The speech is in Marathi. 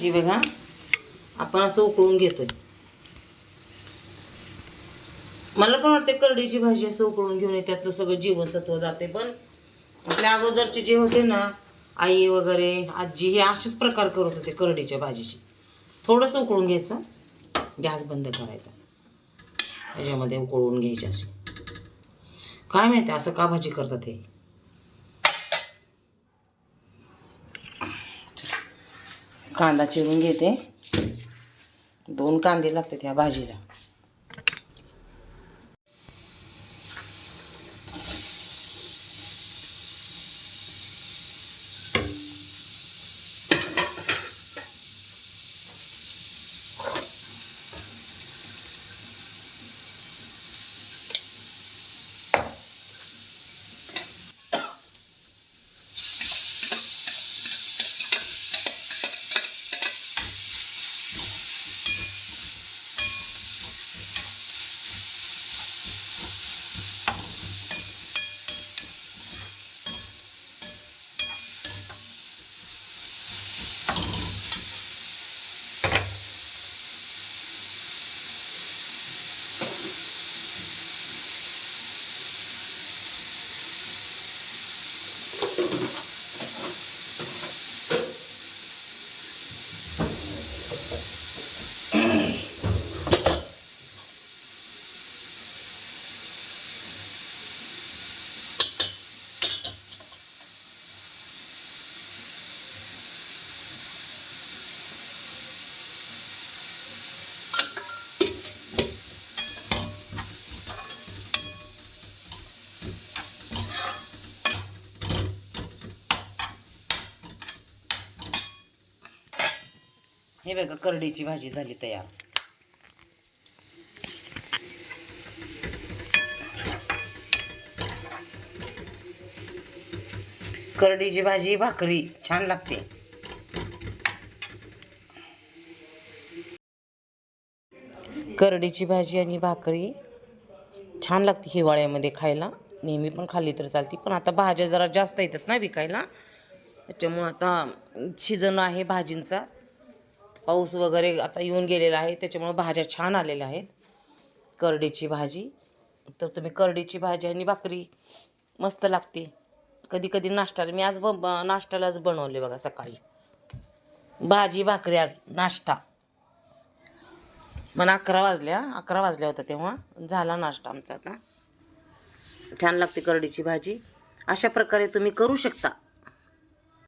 भाजी बघा आपण असं उकळून घेतोय. मला पण वाटते करडीची भाजी असं उकळून घेऊन त्यातलं सगळं जीवनसत्व जाते. पण आपल्या अगोदरचे जे होते ना, आई वगैरे आजी, हे असेच प्रकार करत होते करडीच्या भाजीची. थोडंसं उकळून घ्यायचं, गॅस बंद करायचा, त्याच्यामध्ये उकळून घ्यायची अशी. काय माहिती असं का भाजी करतात हे. कांदा चिरून घेते, 2 कांदे लागतात ह्या भाजीला. हे बघा करडीची भाजी झाली तयार. करडीची भाजी भाकरी छान लागते. करडीची भाजी आणि भाकरी छान लागते हिवाळ्यामध्ये खायला. नेहमी पण खाल्ली तर चालते, पण आता भाज्या जरा जास्त येतात ना विकायला, त्याच्यामुळं आता सीजन आहे भाजींचा. पाऊस वगैरे आता येऊन गेलेला आहे, त्याच्यामुळे भाज्या छान आलेल्या आहेत. करडीची भाजी तर तुम्ही करडीची भाजी आणि भाकरी मस्त लागते. कधी कधी नाश्त्याला, मी आज नाश्त्यालाच बनवले बघा सकाळी भाजी भाकरी. आज नाश्ता मला 11 वाजल्या होत्या तेव्हा झाला नाश्ता आमचा. आता छान लागते करडीची भाजी. अशा प्रकारे तुम्ही करू शकता.